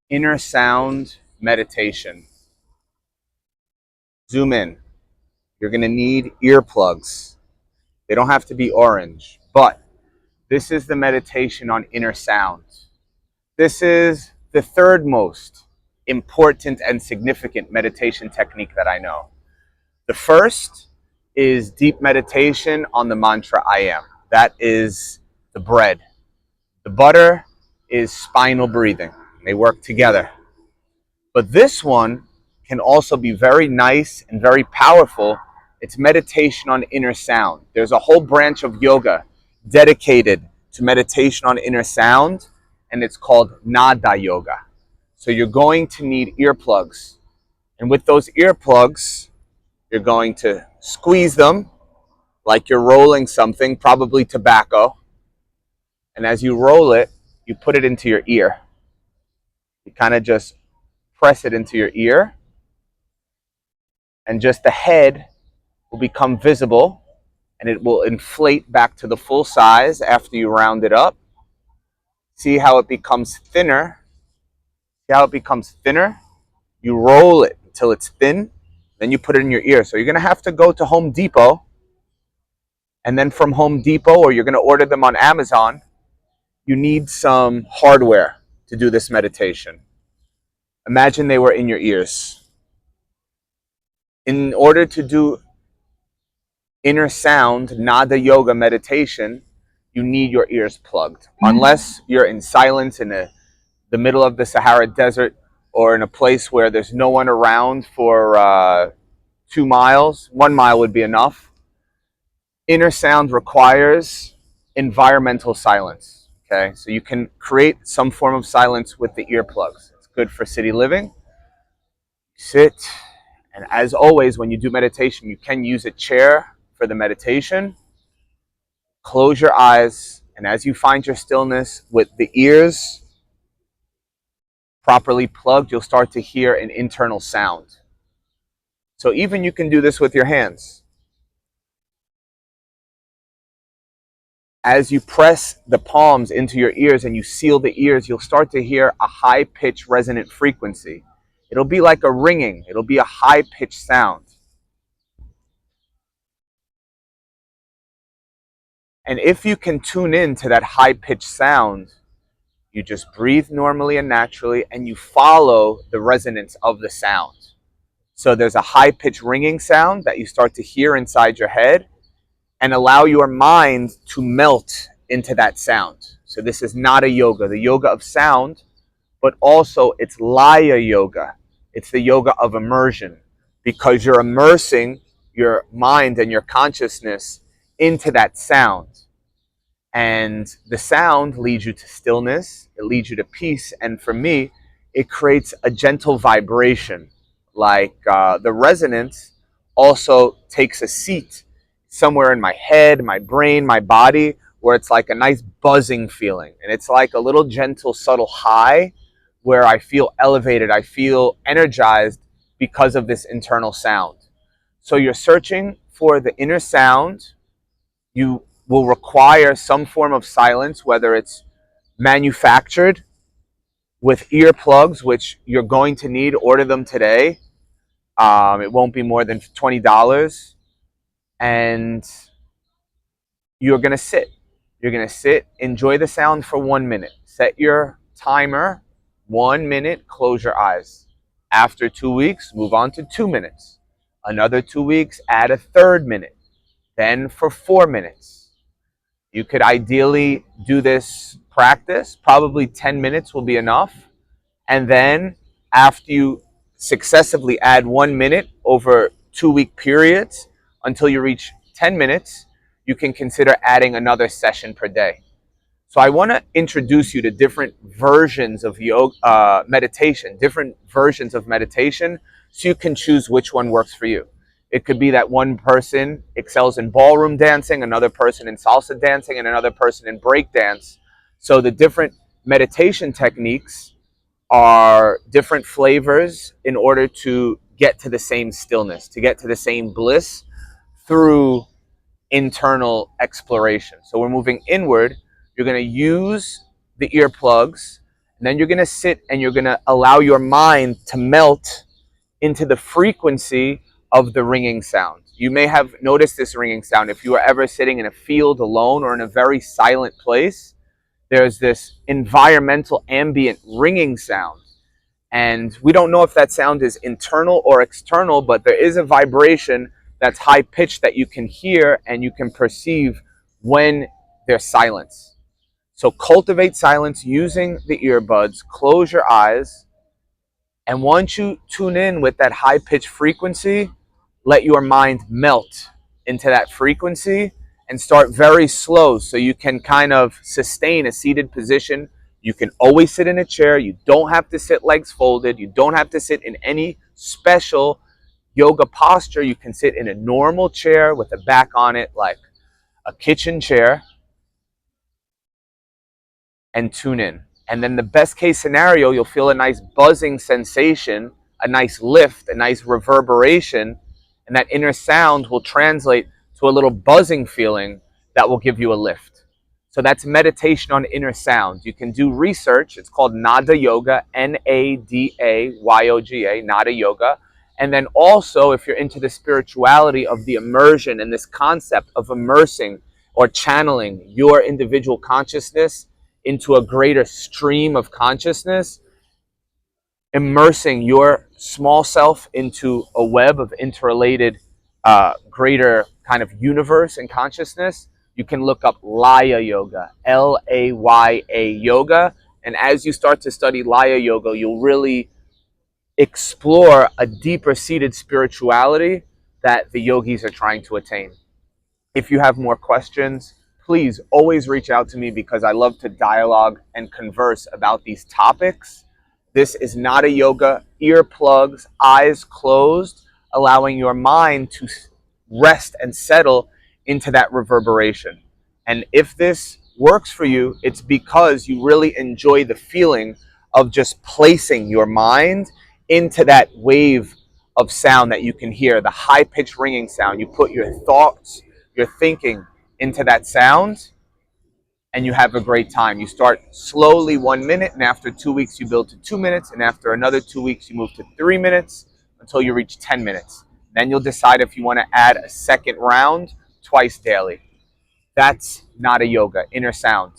Inner sound meditation. Zoom in. You're going to need earplugs. They don't have to be orange, but this is the meditation on inner sound. This is the third most important and significant meditation technique that I know. The first is deep meditation on the mantra I am. That is the bread. The butter is spinal breathing. They work together. But this one can also be very nice and very powerful. It's meditation on inner sound. There's a whole branch of yoga dedicated to meditation on inner sound, and it's called Nada Yoga. So you're going to need earplugs. And with those earplugs, you're going to squeeze them like you're rolling something, probably tobacco. And as you roll it, you put it into your ear. You kind of just press it into your ear, and just the head will become visible, and it will inflate back to the full size after you round it up. See how it becomes thinner? See how it becomes thinner? You roll it until it's thin, then you put it in your ear. So you're going to have to go to Home Depot, and then from Home Depot, or you're going to order them on Amazon, you need some hardware to do this meditation. Imagine they were in your ears. In order to do inner sound, nada yoga meditation, you need your ears plugged. Unless you're in silence in the middle of the Sahara Desert, or in a place where there's no one around for 2 miles, 1 mile would be enough. Inner sound requires environmental silence. Okay, so you can create some form of silence with the earplugs. It's good for city living. Sit, and as always, when you do meditation, you can use a chair for the meditation. Close your eyes, and as you find your stillness with the ears properly plugged, you'll start to hear an internal sound. So even you can do this with your hands. As you press the palms into your ears and you seal the ears, you'll start to hear a high-pitched resonant frequency. It'll be like a ringing. It'll be a high-pitched sound. And if you can tune in to that high-pitched sound, you just breathe normally and naturally, and you follow the resonance of the sound. So there's a high-pitched ringing sound that you start to hear inside your head, and allow your mind to melt into that sound. So this is not a yoga, the yoga of sound, but also it's laya yoga. It's the yoga of immersion, because you're immersing your mind and your consciousness into that sound. And the sound leads you to stillness, it leads you to peace, and for me, it creates a gentle vibration. Like the resonance also takes a seat somewhere in my head, my brain, my body, where it's like a nice buzzing feeling. And it's like a little gentle, subtle high where I feel elevated, I feel energized because of this internal sound. So you're searching for the inner sound. You will require some form of silence, whether it's manufactured with earplugs, which you're going to need. Order them today. It won't be more than $20. And you're going to sit. You're going to sit, enjoy the sound for 1 minute. Set your timer, 1 minute, close your eyes. After 2 weeks, move on to 2 minutes. Another 2 weeks, add a third minute. Then for 4 minutes. You could ideally do this practice. Probably 10 minutes will be enough. And then after you successively add 1 minute over 2-week periods until you reach 10 minutes, you can consider adding another session per day. So I want to introduce you to different versions of yoga, meditation, different versions of meditation, so you can choose which one works for you. It could be that one person excels in ballroom dancing, another person in salsa dancing, and another person in break dance. So the different meditation techniques are different flavors in order to get to the same stillness, to get to the same bliss through internal exploration. So we're moving inward. You're going to use the earplugs, And then you're going to sit and you're going to allow your mind to melt into the frequency of the ringing sound. You may have noticed this ringing sound if you are ever sitting in a field alone or in a very silent place. There's this environmental ambient ringing sound. And we don't know if that sound is internal or external, but there is a vibration that's high pitched that you can hear and you can perceive when there's silence. So cultivate silence using the earbuds, close your eyes, and once you tune in with that high pitched frequency, let your mind melt into that frequency and start very slow so you can kind of sustain a seated position. You can always sit in a chair. You don't have to sit legs folded. You don't have to sit in any special yoga posture. You can sit in a normal chair with a back on it, like a kitchen chair, and tune in. And then the best case scenario, you'll feel a nice buzzing sensation, a nice lift, a nice reverberation, and that inner sound will translate to a little buzzing feeling that will give you a lift. So that's meditation on inner sound. You can do research. It's called Nada Yoga, Nadayoga, Nada Yoga. And then also, if you're into the spirituality of the immersion and this concept of immersing or channeling your individual consciousness into a greater stream of consciousness, immersing your small self into a web of interrelated, greater kind of universe and consciousness, you can look up Laya Yoga, Laya Yoga. And as you start to study Laya Yoga, you'll really explore a deeper seated spirituality that the yogis are trying to attain. If you have more questions, please always reach out to me because I love to dialogue and converse about these topics. This is not a yoga, earplugs, eyes closed, allowing your mind to rest and settle into that reverberation. And if this works for you, it's because you really enjoy the feeling of just placing your mind into that wave of sound that you can hear, the high-pitched ringing sound. You put your thoughts, your thinking into that sound, and you have a great time. You start slowly 1 minute, and after 2 weeks you build to 2 minutes, and after another 2 weeks you move to 3 minutes until you reach 10 minutes. Then you'll decide if you want to add a second round twice daily. That's not a yoga, inner sound.